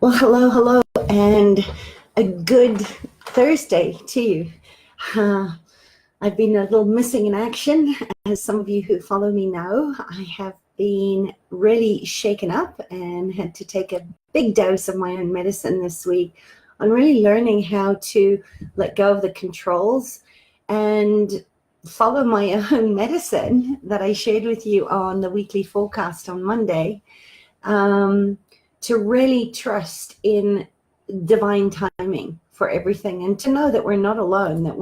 Well, hello, and a good Thursday to you. I've been a little missing in action. As some of you who follow me know, I have been really shaken up and had to take a big dose of my own medicine this week on really learning how to let go of the controls and follow my own medicine that I shared with you on the weekly forecast on Monday. To really trust in divine timing for everything, and to know that we're not alone, that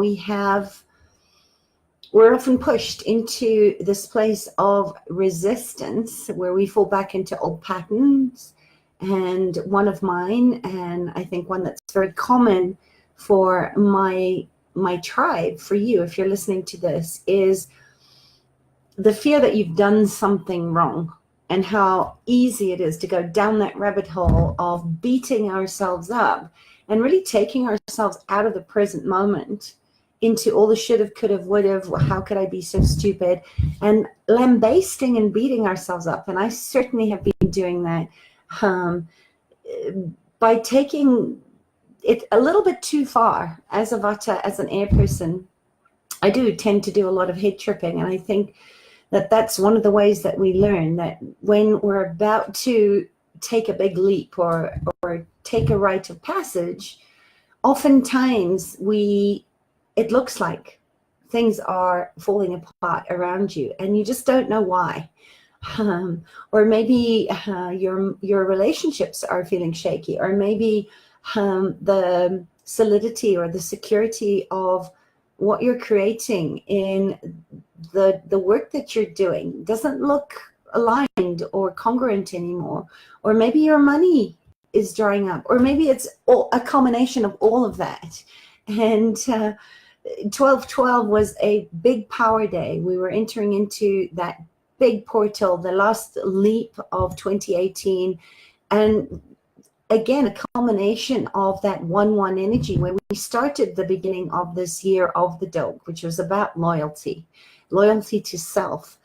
we're often pushed into this place of resistance where we fall back into old patterns. And one of mine, and I think one that's very common for my tribe, for you, if you're listening to this, is the fear that you've done something wrong. And how easy it is to go down that rabbit hole of beating ourselves up and really taking ourselves out of the present moment into all the should have, could have, would have, how could I be so stupid, and lambasting and beating ourselves up. And I certainly have been doing that by taking it a little bit too far. As a Vata, as an air person, I do tend to do a lot of head tripping, and I think that's one of the ways that we learn that when we're about to take a big leap or take a rite of passage, oftentimes it looks like things are falling apart around you and you just don't know why. Or maybe your relationships are feeling shaky, or maybe the solidity or the security of what you're creating in the work that you're doing doesn't look aligned or congruent anymore. Or maybe your money is drying up, or maybe it's a combination of all of that. And 12/12 was a big power day. We were entering into that big portal, the last leap of 2018, and again, a culmination of that 1/1 energy, where we started the beginning of this year of the dog, which was about loyalty to self,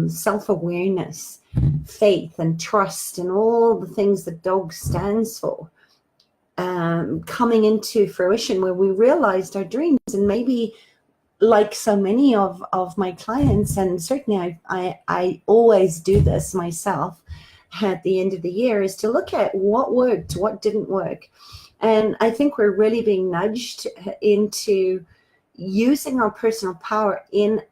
self-awareness, faith and trust, and all the things that dog stands for, coming into fruition, where we realized our dreams. And maybe, like so many of my clients, and certainly I always do this myself at the end of the year, is to look at what worked, what didn't work. And I think we're really being nudged into using our personal power in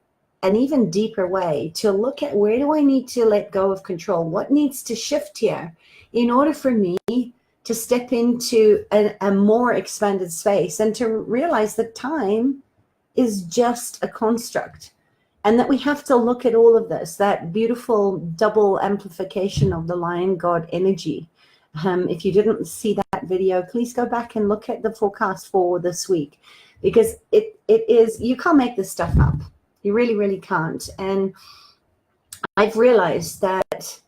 an even deeper way, to look at, where do I need to let go of control? What needs to shift here in order for me to step into a more expanded space, and to realize that time is just a construct, and that we have to look at all of this, that beautiful double amplification of the lion god energy. If you didn't see that video, please go back and look at the forecast for this week, because it is, you can't make this stuff up. You really, really can't. And I've realized that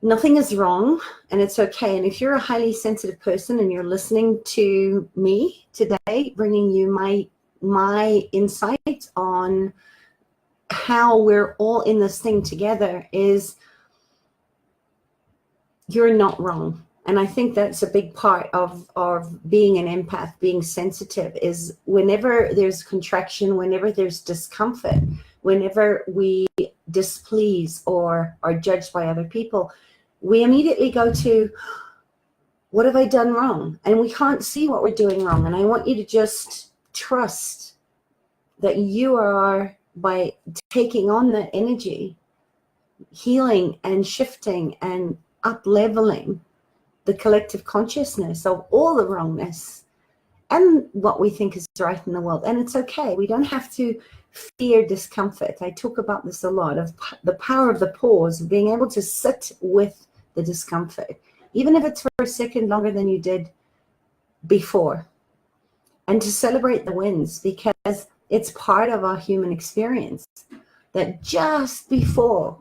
nothing is wrong, and it's okay. And if you're a highly sensitive person and you're listening to me today, bringing you my insight on how we're all in this thing together, is you're not wrong. And I think that's a big part of being an empath, being sensitive, is whenever there's contraction, whenever there's discomfort, whenever we displease or are judged by other people, we immediately go to, what have I done wrong? And we can't see what we're doing wrong. And I want you to just trust that you are, by taking on that energy, healing and shifting and up-leveling the collective consciousness of all the wrongness and what we think is right in the world. And it's okay. We don't have to fear discomfort. I talk about this a lot, of the power of the pause, of being able to sit with the discomfort, even if it's for a second longer than you did before, and to celebrate the wins, because it's part of our human experience that just before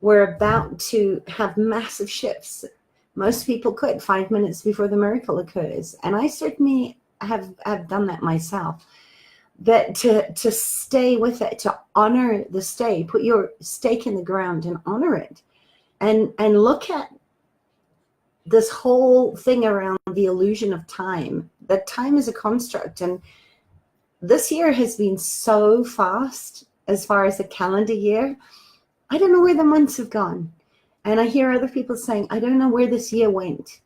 we're about to have massive shifts, most people quit 5 minutes before the miracle occurs. And I certainly have done that myself. But to stay with it, to honor the stay, put your stake in the ground and honor it, and look at this whole thing around the illusion of time, that time is a construct. And this year has been so fast as far as the calendar year. I don't know where the months have gone. And I hear other people saying, I don't know where this year went.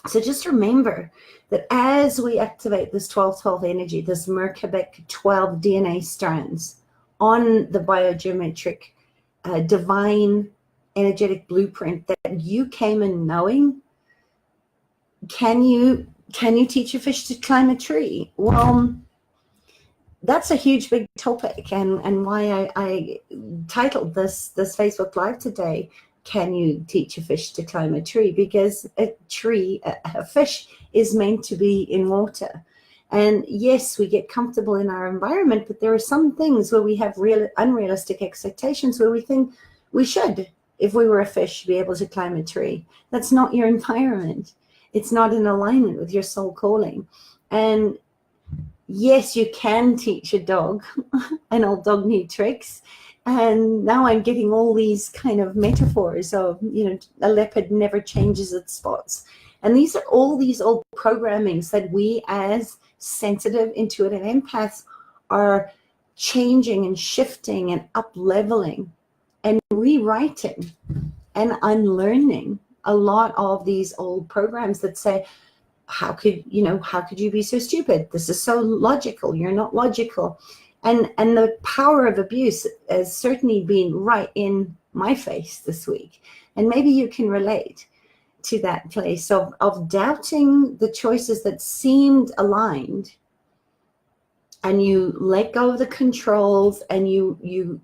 So just remember that as we activate this 12-12 energy, this merkabah 12 DNA strands on the biogeometric divine energetic blueprint that you came in knowing, can you teach a fish to climb a tree? Well, that's a huge big topic, and why I titled this Facebook Live today, Can You Teach a Fish to Climb a Tree? Because a fish is meant to be in water. And yes, we get comfortable in our environment, but there are some things where we have unrealistic expectations where we think we should, if we were a fish, be able to climb a tree. That's not your environment. It's not in alignment with your soul calling. And yes, you can teach a dog an old dog new tricks. And now I'm getting all these kind of metaphors of, a leopard never changes its spots. And these are all these old programmings that we as sensitive, intuitive empaths are changing and shifting and up-leveling and rewriting and unlearning a lot of these old programs that say, how could you be so stupid? This is so logical. You're not logical. And the power of abuse has certainly been right in my face this week. And maybe you can relate to that place of doubting the choices that seemed aligned, and you let go of the controls, and you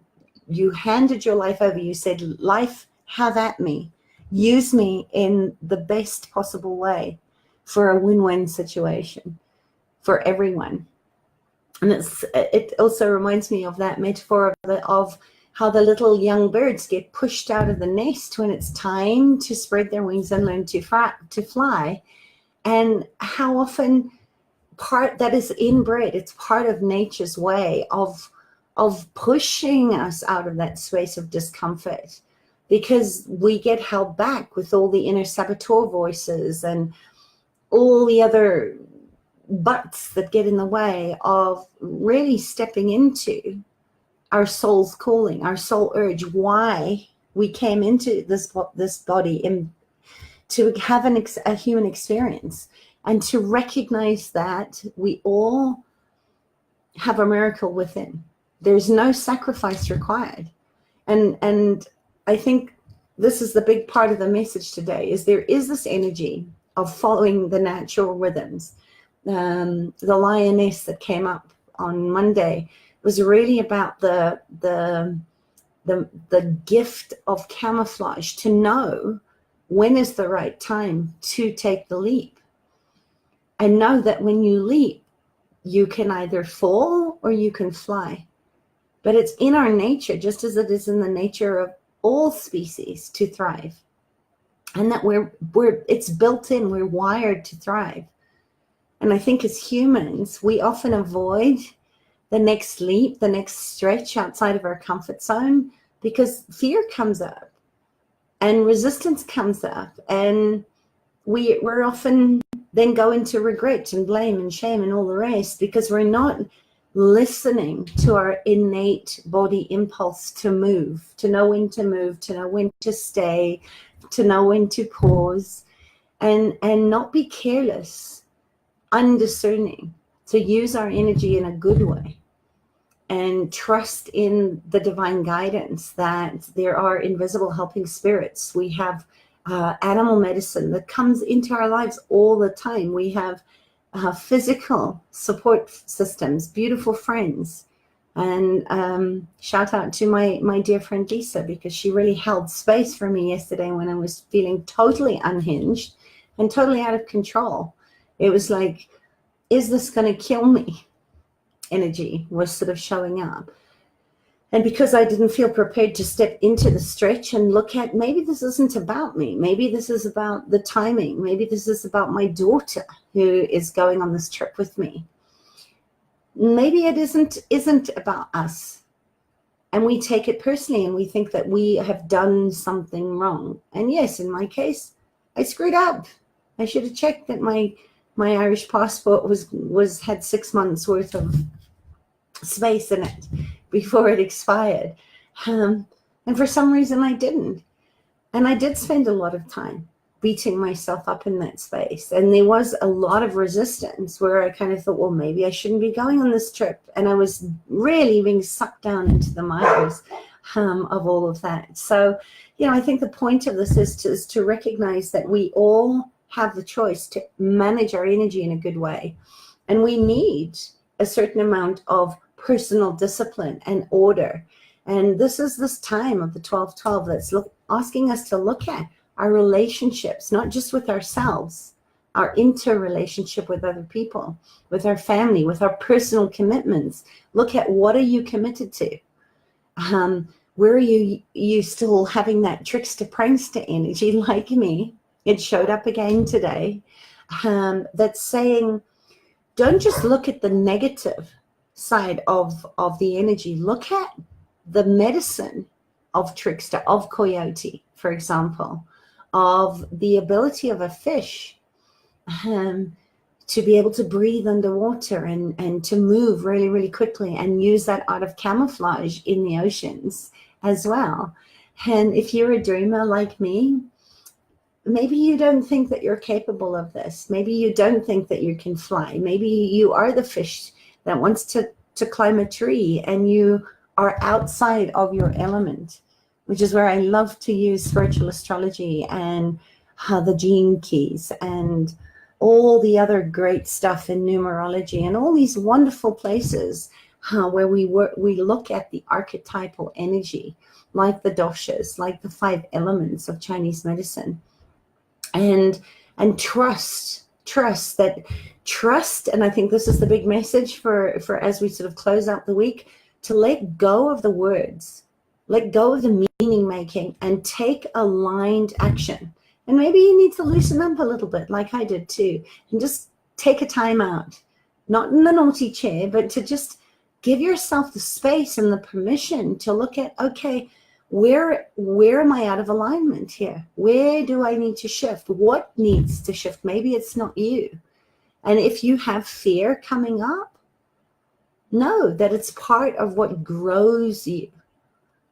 handed your life over. You said, life, have at me. Use me in the best possible way for a win-win situation for everyone. And it also reminds me of that metaphor of how the little young birds get pushed out of the nest when it's time to spread their wings and learn to fly. And how often that is inbred. It's part of nature's way of pushing us out of that space of discomfort, because we get held back with all the inner saboteur voices and all the other buts that get in the way of really stepping into our soul's calling, our soul urge, why we came into this body, and to have a human experience, and to recognize that we all have a miracle within. There's no sacrifice required. And I think this is the big part of the message today, is there is this energy of following the natural rhythms. The lioness that came up on Monday was really about the gift of camouflage, to know when is the right time to take the leap, and know that when you leap, you can either fall or you can fly. But it's in our nature, just as it is in the nature of all species, to thrive, and that it's built in. We're wired to thrive. And I think as humans, we often avoid the next leap, the next stretch outside of our comfort zone, because fear comes up and resistance comes up, and we're often then go into regret and blame and shame and all the rest, because we're not listening to our innate body impulse to move, to know when to move, to know when to stay, to know when to pause, and not be careless, undiscerning, to use our energy in a good way, and trust in the divine guidance that there are invisible helping spirits. We have animal medicine that comes into our lives all the time. We have physical support systems, beautiful friends. And shout out to my dear friend Lisa, because she really held space for me yesterday when I was feeling totally unhinged and totally out of control. It was like, is this going to kill me? Energy was sort of showing up. And because I didn't feel prepared to step into the stretch and look at, maybe this isn't about me. Maybe this is about the timing. Maybe this is about my daughter who is going on this trip with me. Maybe it isn't about us. And we take it personally, and we think that we have done something wrong. And yes, in my case, I screwed up. I should have checked that my Irish passport had 6 months worth of space in it before it expired. And for some reason I didn't. And I did spend a lot of time beating myself up in that space. And there was a lot of resistance where I kind of thought, well, maybe I shouldn't be going on this trip. And I was really being sucked down into the mires of all of that. So, I think the point of this is to recognize that we all have the choice to manage our energy in a good way. And we need a certain amount of personal discipline and order. And this is this time of the 12-12 that's asking us to look at our relationships, not just with ourselves, our interrelationship with other people, with our family, with our personal commitments. Look at, what are you committed to? Where are you still having that trickster prankster energy like me? It showed up again today. That's saying, don't just look at the negative side of the energy. Look at the medicine of trickster, of coyote, for example, of the ability of a fish to be able to breathe underwater and to move really, really quickly and use that art of camouflage in the oceans as well. And if you're a dreamer like me, maybe you don't think that you're capable of this. Maybe you don't think that you can fly. Maybe you are the fish that wants to climb a tree and you are outside of your element, which is where I love to use spiritual astrology and the gene keys and all the other great stuff in numerology and all these wonderful places where we look at the archetypal energy, like the doshas, like the 5 elements of Chinese medicine, and trust, and I think this is the big message for as we sort of close out the week, to let go of the words, let go of the meaning making, and take aligned action. And maybe you need to loosen up a little bit, like I did too, and just take a time out, not in the naughty chair, but to just give yourself the space and the permission to look at, okay, where am I out of alignment here? Where do I need to shift? What needs to shift? Maybe it's not you. And if you have fear coming up, know that it's part of what grows you.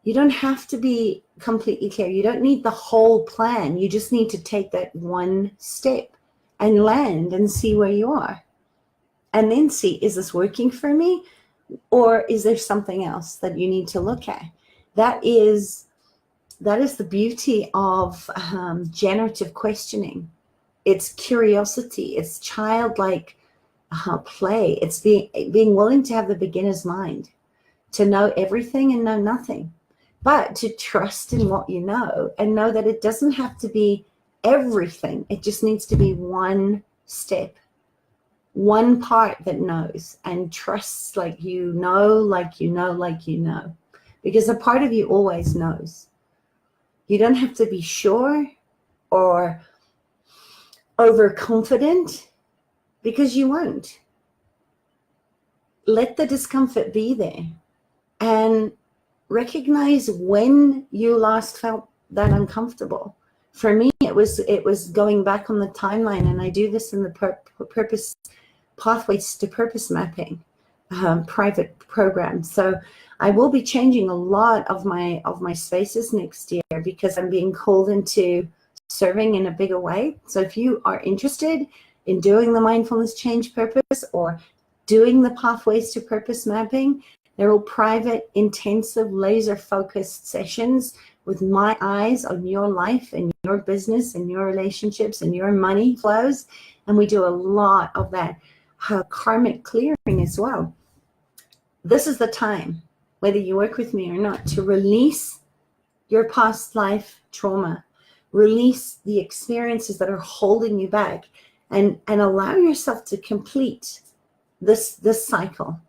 You don't have to be completely clear. You don't need the whole plan. You just need to take that one step and land and see where you are. And then see, is this working for me? Or is there something else that you need to look at? That is the beauty of generative questioning. It's curiosity. It's childlike play. It's being willing to have the beginner's mind, to know everything and know nothing, but to trust in what you know and know that it doesn't have to be everything. It just needs to be one step, one part that knows and trusts, like you know, like you know, like you know, because a part of you always knows. You don't have to be sure or overconfident, because you won't. Let the discomfort be there and recognize when you last felt that uncomfortable. For me, it was going back on the timeline, and I do this in the purpose pathways to purpose mapping private program. So I will be changing a lot of my spaces next year because I'm being called into serving in a bigger way. So if you are interested in doing the mindfulness change purpose or doing the pathways to purpose mapping, they're all private, intensive, laser focused sessions with my eyes on your life and your business and your relationships and your money flows. And we do a lot of that karmic clearing as well. This is the time, whether you work with me or not, to release your past life trauma, release the experiences that are holding you back, and allow yourself to complete this cycle.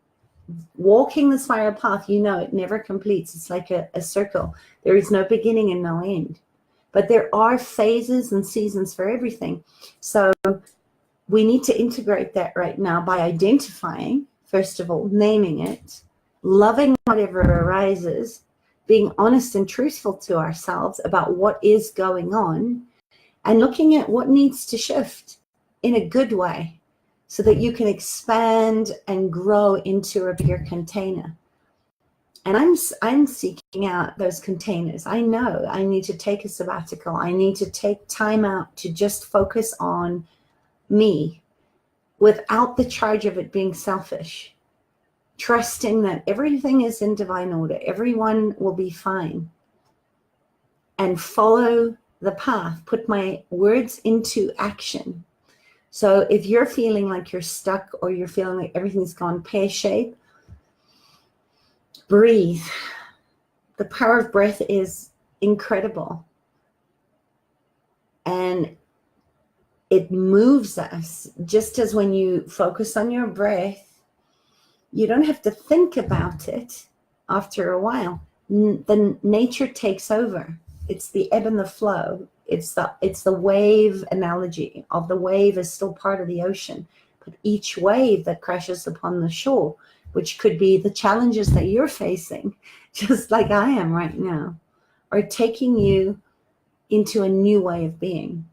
Walking the spiral path, you know, it never completes. It's like a circle. There is no beginning and no end. But there are phases and seasons for everything. So we need to integrate that right now by identifying, first of all, naming it, loving whatever arises, being honest and truthful to ourselves about what is going on, and looking at what needs to shift in a good way so that you can expand and grow into a bigger container. And I'm seeking out those containers. I know I need to take a sabbatical. I need to take time out to just focus on me without the charge of it being selfish, trusting that everything is in divine order. Everyone will be fine. And follow the path, put my words into action. So if you're feeling like you're stuck or you're feeling like everything's gone pear-shaped, breathe. The power of breath is incredible. And it moves us. Just as when you focus on your breath, you don't have to think about it after a while. The nature takes over. It's the ebb and the flow. It's the wave analogy of the wave is still part of the ocean. But each wave that crashes upon the shore, which could be the challenges that you're facing, just like I am right now, are taking you into a new way of being.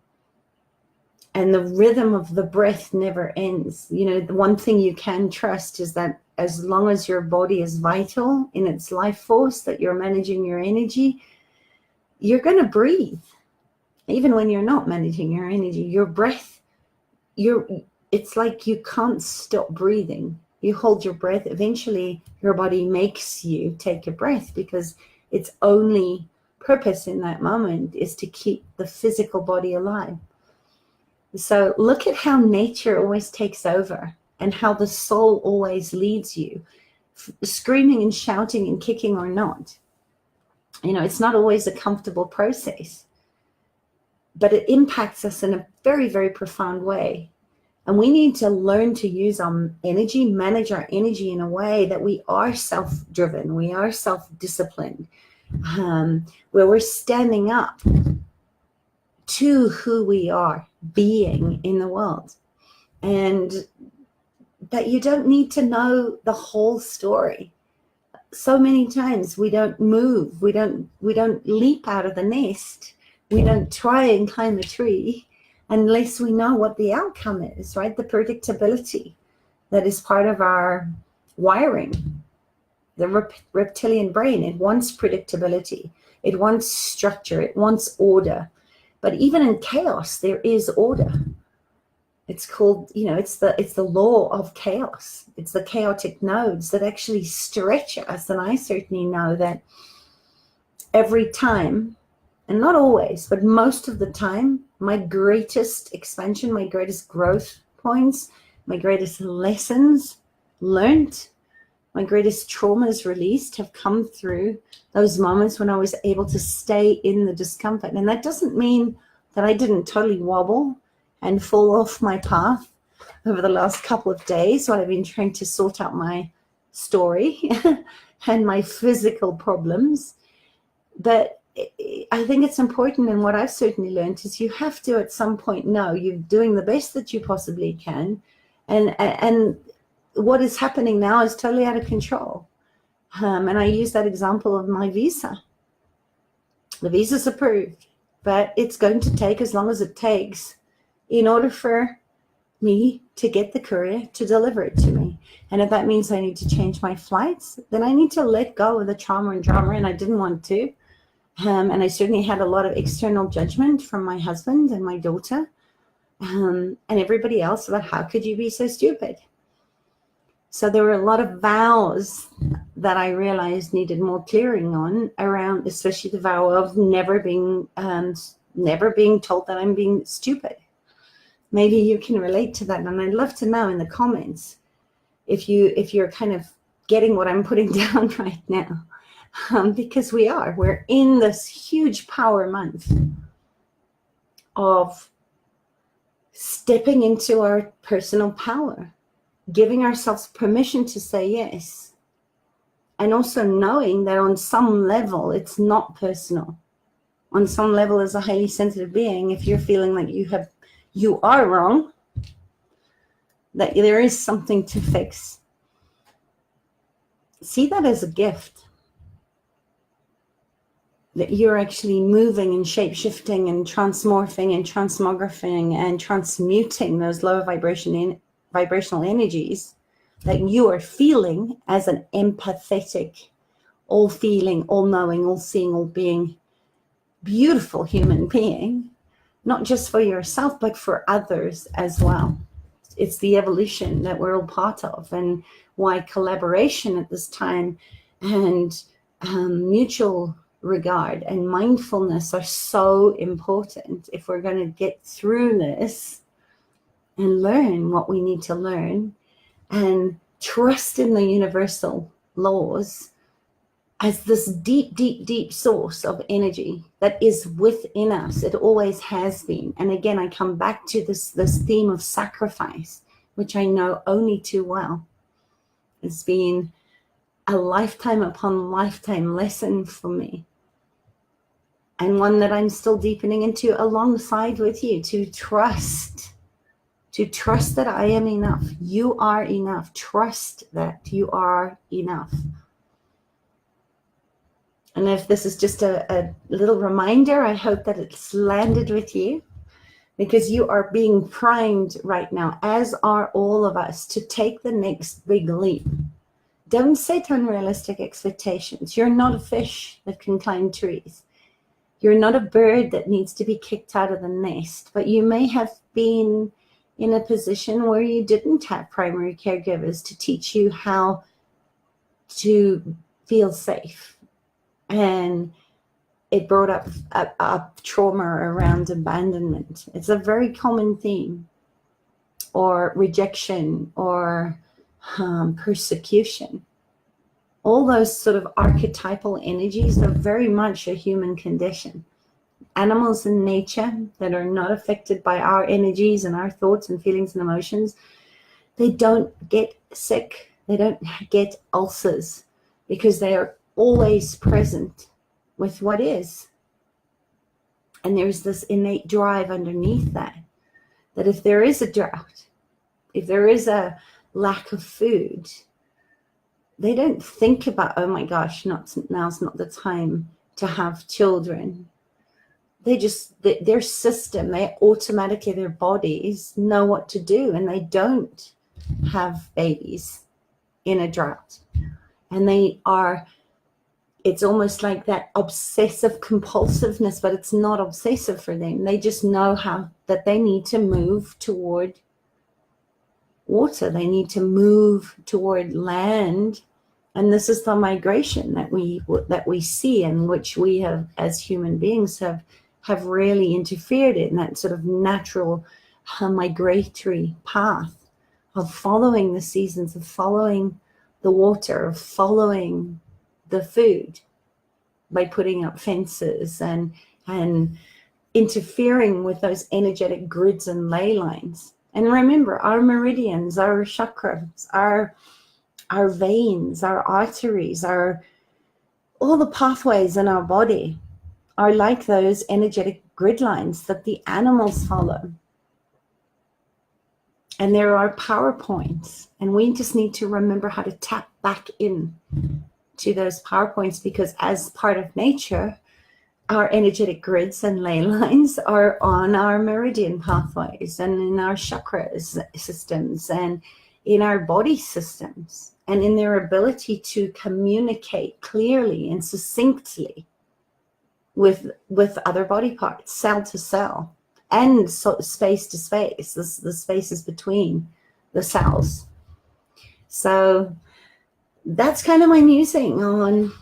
And the rhythm of the breath never ends. You know, the one thing you can trust is that as long as your body is vital in its life force, that you're managing your energy, you're going to breathe. Even when you're not managing your energy, your breath, it's like you can't stop breathing. You hold your breath. Eventually, your body makes you take a breath because its only purpose in that moment is to keep the physical body alive. So look at how nature always takes over and how the soul always leads you, screaming and shouting and kicking or not. You know, it's not always a comfortable process, but it impacts us in a very, very profound way. And we need to learn to use our energy, manage our energy in a way that we are self-driven, we are self-disciplined, where we're standing up to who we are being in the world. And that you don't need to know the whole story. So many times we don't move, we don't leap out of the nest, we don't try and climb a tree unless we know what the outcome is, right? The predictability that is part of our wiring. The reptilian brain, it wants predictability, it wants structure, it wants order. But even in chaos, there is order. It's called, you know, it's the law of chaos. It's the chaotic nodes that actually stretch us. And I certainly know that every time, and not always, but most of the time, my greatest expansion, my greatest growth points, my greatest lessons learned, my greatest traumas released have come through those moments when I was able to stay in the discomfort. And that doesn't mean that I didn't totally wobble and fall off my path over the last couple of days while I've been trying to sort out my story and my physical problems. But I think it's important, and what I've certainly learned is you have to at some point know you're doing the best that you possibly can, and what is happening now is totally out of control. And I use that example of my visa. The visa's approved, but it's going to take as long as it takes in order for me to get the courier to deliver it to me. And if that means I need to change my flights, then I need to let go of the trauma and drama, and I didn't want to. And I certainly had a lot of external judgment from my husband and my daughter and everybody else about how could you be so stupid. So there were a lot of vows that I realized needed more clearing on around, especially the vow of never being told that I'm being stupid. Maybe you can relate to that, and I'd love to know in the comments if you're kind of getting what I'm putting down right now. Because we're in this huge power month of stepping into our personal power, giving ourselves permission to say yes, and also knowing that on some level it's not personal. On some level, as a highly sensitive being, if you're feeling like you are wrong, that there is something to fix, see that as a gift. that you're actually moving and shape-shifting and transmorphing and transmogrifying and transmuting those lower vibrational energies that you are feeling as an empathetic, all feeling, all knowing, all seeing, all being, beautiful human being, not just for yourself, but for others as well. It's the evolution that we're all part of, and why collaboration at this time and mutual regard and mindfulness are so important if we're going to get through this and learn what we need to learn and trust in the universal laws as this deep, deep, deep source of energy that is within us. It always has been. And again, I come back to this theme of sacrifice, which I know only too well. It's been a lifetime upon lifetime lesson for me, and one that I'm still deepening into alongside with you, to trust that I am enough. You are enough. Trust that you are enough. And if this is just a little reminder, I hope that it's landed with you, because you are being primed right now, as are all of us, to take the next big leap. Don't set unrealistic expectations. You're not a fish that can climb trees. You're not a bird that needs to be kicked out of the nest, but you may have been in a position where you didn't have primary caregivers to teach you how to feel safe. And it brought up trauma around abandonment. It's a very common theme, or rejection, or persecution. All those sort of archetypal energies are very much a human condition. Animals in nature that are not affected by our energies and our thoughts and feelings and emotions, they don't get sick. They don't get ulcers, because they are always present with what is. And there's this innate drive underneath that if there is a drought, if there is a lack of food, they don't think about, oh my gosh, now's not the time to have children. They just, their system, they automatically, their bodies know what to do, and they don't have babies in a drought. And it's almost like that obsessive compulsiveness, but it's not obsessive for them. They just know that they need to move toward water. They need to move toward land. And this is the migration that we see, and which we have, as human beings, have really interfered in, that sort of natural migratory path of following the seasons, of following the water, of following the food, by putting up fences and interfering with those energetic grids and ley lines. And remember, our meridians, our chakras, our veins, our arteries, all the pathways in our body are like those energetic grid lines that the animals follow. And there are power points, and we just need to remember how to tap back in to those power points, because as part of nature, our energetic grids and ley lines are on our meridian pathways, and in our chakras systems, and in our body systems, and in their ability to communicate clearly and succinctly with other body parts, cell to cell, and space to space, the spaces between the cells. So that's kind of my musing on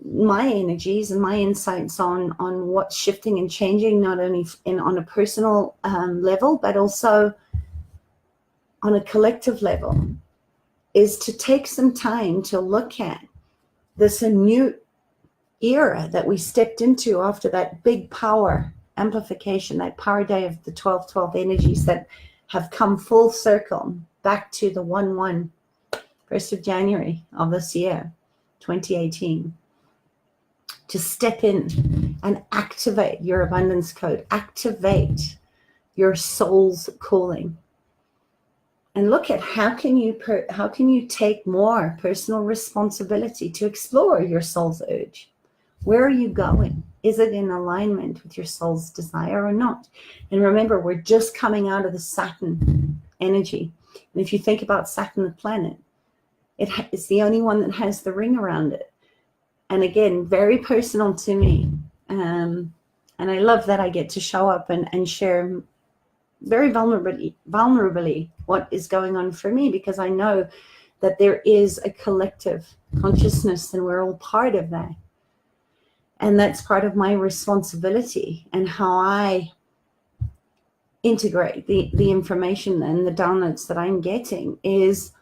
my energies and my insights on what's shifting and changing, not only on a personal level, but also on a collective level, is to take some time to look at this new era that we stepped into after that big power amplification, that power day of the 12-12 energies that have come full circle back to the 1/1, 1st of January of this year, 2018, to step in and activate your abundance code, activate your soul's calling, and look at how can you take more personal responsibility to explore your soul's urge. Where are you going? Is it in alignment with your soul's desire or not? And remember, we're just coming out of the Saturn energy. And if you think about Saturn, the planet, it's the only one that has the ring around it. And again, very personal to me. And I love that I get to show up and share very vulnerably what is going on for me, because I know that there is a collective consciousness and we're all part of that. And that's part of my responsibility and how I integrate the information and the downloads that I'm getting is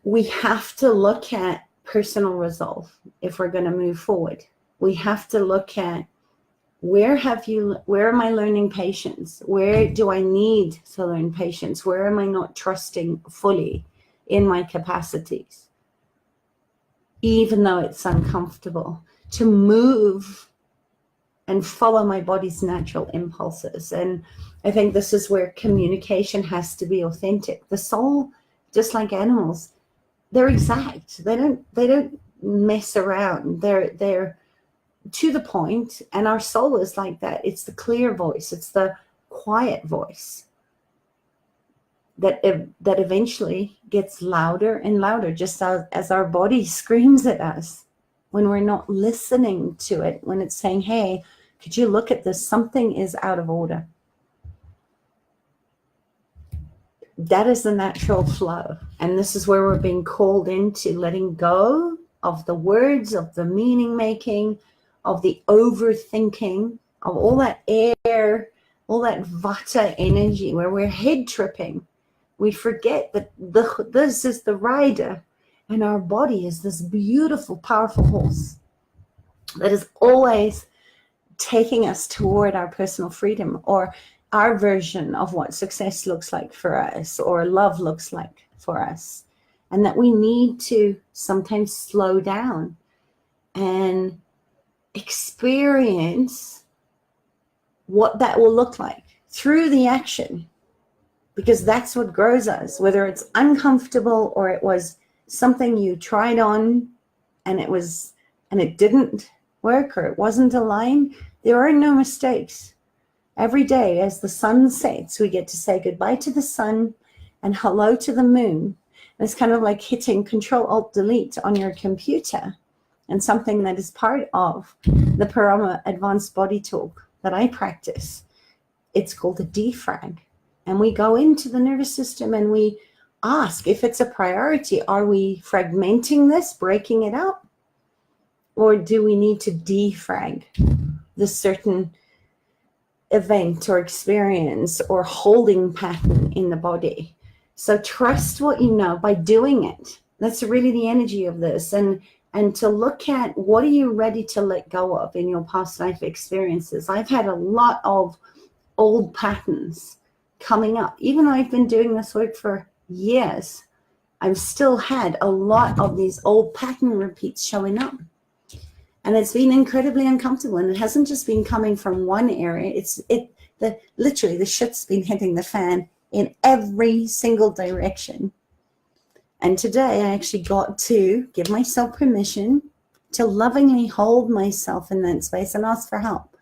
we have to look at personal resolve if we're going to move forward. We have to look at where am I learning patience? Where do I need to learn patience? Where am I not trusting fully in my capacities? Even though it's uncomfortable, to move and follow my body's natural impulses. And I think this is where communication has to be authentic. The soul, just like animals, they're exact. They don't mess around. They're to the point, and our soul is like that. It's the clear voice. It's the quiet voice that eventually gets louder and louder, just as our body screams at us when we're not listening to it, when it's saying, hey, could you look at this? Something is out of order. That is the natural flow. And this is where we're being called into letting go of the words, of the meaning making, of the overthinking, of all that air, all that vata energy where we're head tripping. We forget that this is the rider and our body is this beautiful, powerful horse that is always taking us toward our personal freedom, or our version of what success looks like for us, or love looks like for us. And that we need to sometimes slow down and experience what that will look like through the action, because that's what grows us. Whether it's uncomfortable or it was something you tried on and it didn't work or it wasn't aligned, there are no mistakes. Every day as the sun sets, we get to say goodbye to the sun and hello to the moon. And it's kind of like hitting Control-Alt-Delete on your computer. And something that is part of the Parama Advanced Body Talk that I practice, it's called a defrag. And we go into the nervous system and we ask if it's a priority. Are we fragmenting this, breaking it up? Or do we need to defrag this certain event or experience or holding pattern in the body? So trust what you know by doing it. That's really the energy of this. And to look at what are you ready to let go of in your past life experiences. I've had a lot of old patterns coming up. Even though I've been doing this work for years, I've still had a lot of these old pattern repeats showing up. And it's been incredibly uncomfortable. And it hasn't just been coming from one area. Literally the shit's been hitting the fan in every single direction. And today I actually got to give myself permission to lovingly hold myself in that space and ask for help.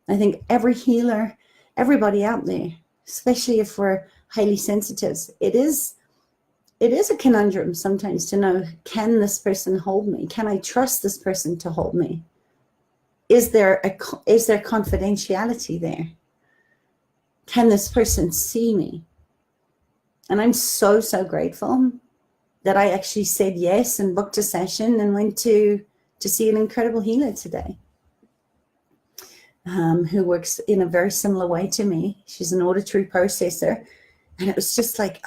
I think every healer, everybody out there, especially if we're highly sensitive, it is a conundrum sometimes to know, can this person hold me? Can I trust this person to hold me? Is there confidentiality there? Can this person see me? And I'm so, so grateful that I actually said yes and booked a session and went to see an incredible healer today, who works in a very similar way to me. She's an auditory processor. And it was just like,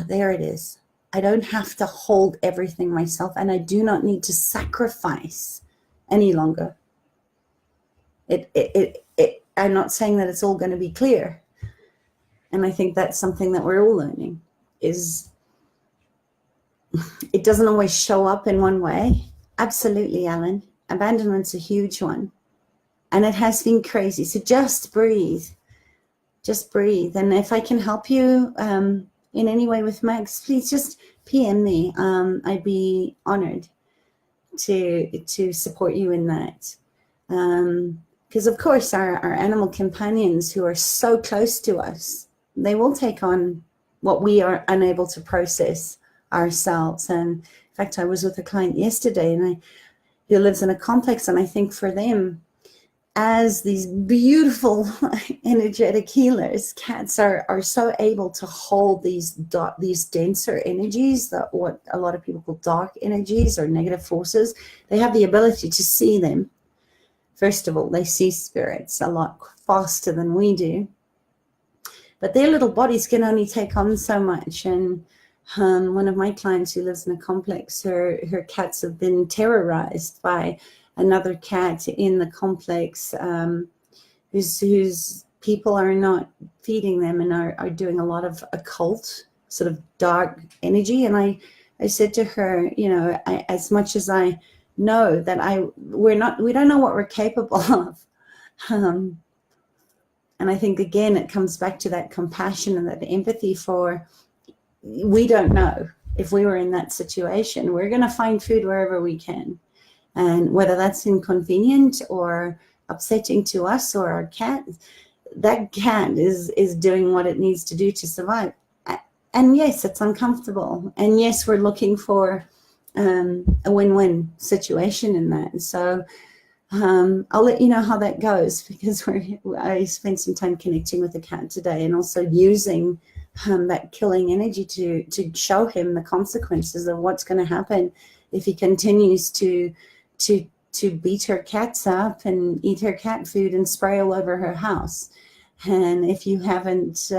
there it is. I don't have to hold everything myself, and I do not need to sacrifice any longer. I'm not saying that it's all going to be clear. And I think that's something that we're all learning, is it doesn't always show up in one way. Absolutely, Alan. Abandonment's a huge one. And it has been crazy. So just breathe. Just breathe. And if I can help you in any way with Max, please just PM me. I'd be honored to support you in that. Because of course our animal companions who are so close to us, they will take on what we are unable to process ourselves. And in fact, I was with a client yesterday who lives in a complex, and I think for them, as these beautiful energetic healers, cats are so able to hold these denser energies, that what a lot of people call dark energies or negative forces. They have the ability to see them. First of all, they see spirits a lot faster than we do, but their little bodies can only take on so much. And one of my clients who lives in a complex, her cats have been terrorized by another cat in the complex, whose people are not feeding them and are doing a lot of occult, sort of dark energy. And I said to her, you know, as much as I know that we don't know what we're capable of. And I think, again, it comes back to that compassion and that empathy for, we don't know if we were in that situation. We're going to find food wherever we can. And whether that's inconvenient or upsetting to us or our cat, that cat is doing what it needs to do to survive. And yes, it's uncomfortable. And yes, we're looking for a win-win situation in that. So I'll let you know how that goes, because I spent some time connecting with the cat today and also using that killing energy to show him the consequences of what's going to happen if he continues to beat her cats up and eat her cat food and spray all over her house. And if you haven't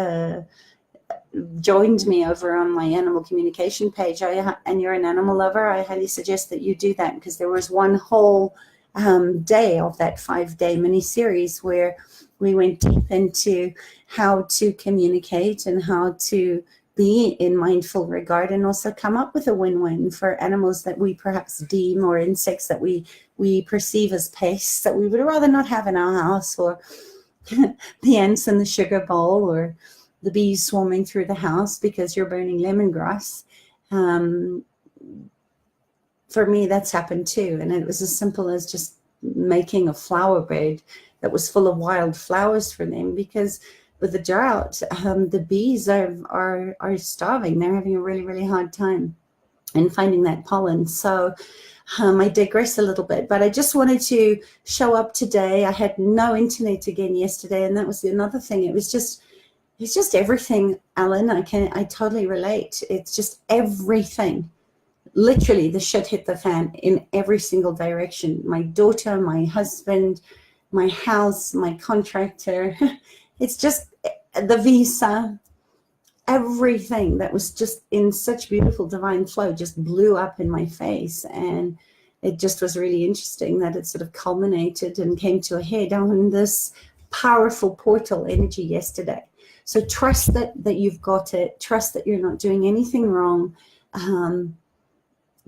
joined me over on my animal communication page, and you're an animal lover, I highly suggest that you do that, because there was one whole day of that 5-day mini series where we went deep into how to communicate and how to be in mindful regard, and also come up with a win-win for animals that we perhaps deem, or insects that we perceive as pests that we would rather not have in our house, or the ants in the sugar bowl, or the bees swarming through the house because you're burning lemongrass. For me, that's happened too. And it was as simple as just making a flower bed that was full of wild flowers for them, because with the drought, the bees are starving. They're having a really, really hard time in finding that pollen. So I digress a little bit, but I just wanted to show up today. I had no internet again yesterday, and that was another thing. It's just everything, Alan. I totally relate. It's just everything. Literally, the shit hit the fan in every single direction. My daughter, my husband, my house, my contractor. It's just the visa. Everything that was just in such beautiful divine flow just blew up in my face. And it just was really interesting that it sort of culminated and came to a head on this powerful portal energy yesterday. So trust that you've got it. Trust that you're not doing anything wrong.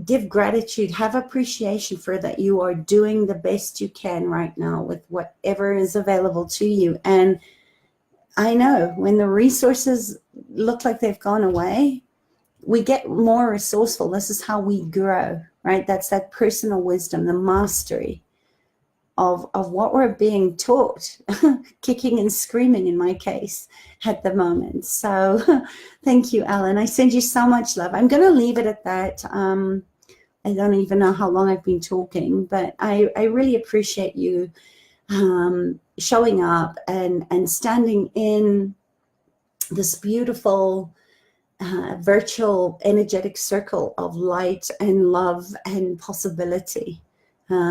Give gratitude, have appreciation for that you are doing the best you can right now with whatever is available to you. And I know when the resources look like they've gone away, we get more resourceful. This is how we grow, right? That's that personal wisdom, the mastery of what we're being taught, kicking and screaming in my case at the moment. So thank you, Alan. I send you so much love. I'm going to leave it at that. I don't even know how long I've been talking, but I really appreciate you showing up and standing in this beautiful virtual energetic circle of light and love and possibility,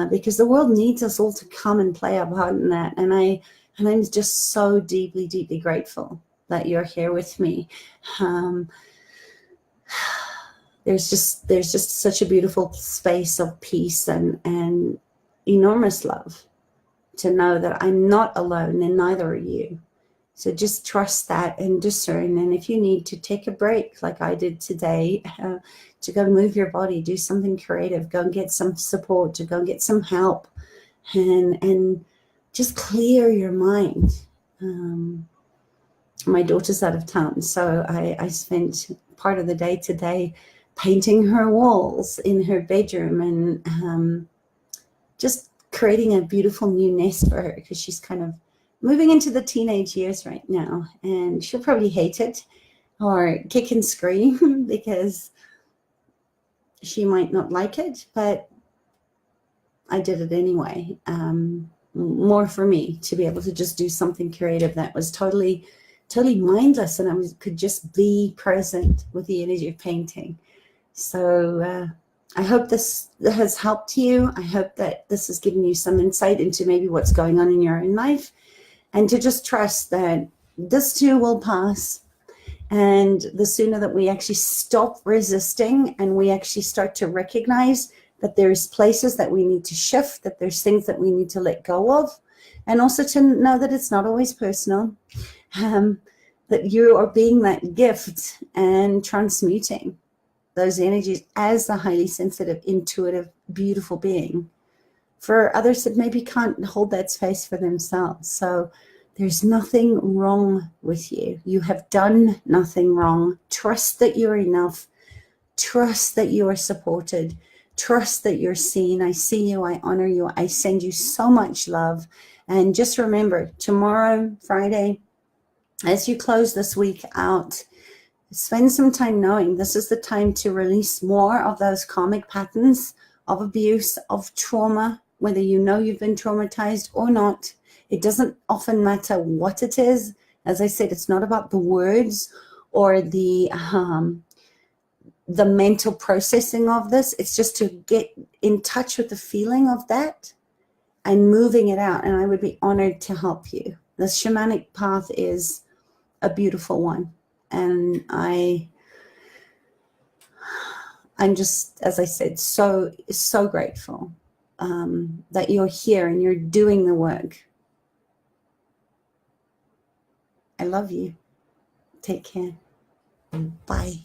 because the world needs us all to come and play a part in that. And I'm just so deeply, deeply grateful that you're here with me. There's just such a beautiful space of peace and enormous love to know that I'm not alone, and neither are you. So just trust that and discern. And if you need to take a break, like I did today, to go move your body, do something creative, go and get some support, to go and get some help, and just clear your mind. My daughter's out of town, so I spent part of the day today painting her walls in her bedroom, and just creating a beautiful new nest for her, because she's kind of moving into the teenage years right now, and she'll probably hate it or kick and scream because she might not like it, but I did it anyway. More for me to be able to just do something creative that was totally mindless, and could just be present with the energy of painting. So I hope this has helped you. I hope that this has given you some insight into maybe what's going on in your own life, and to just trust that this too will pass. And the sooner that we actually stop resisting and we actually start to recognize that there's places that we need to shift, that there's things that we need to let go of, and also to know that it's not always personal, that you are being that gift and transmuting those energies as a highly sensitive, intuitive, beautiful being for others that maybe can't hold that space for themselves. So there's nothing wrong with you. You have done nothing wrong. Trust that you're enough. Trust that you are supported. Trust that you're seen. I see you. I honor you. I send you so much love. And just remember, tomorrow, Friday, as you close this week out, spend some time knowing this is the time to release more of those karmic patterns of abuse, of trauma, whether you know you've been traumatized or not. It doesn't often matter what it is. As I said, it's not about the words or the mental processing of this. It's just to get in touch with the feeling of that and moving it out. And I would be honored to help you. The shamanic path is a beautiful one. And I'm just, as I said, so grateful that you're here and you're doing the work. I love you. Take care. Bye.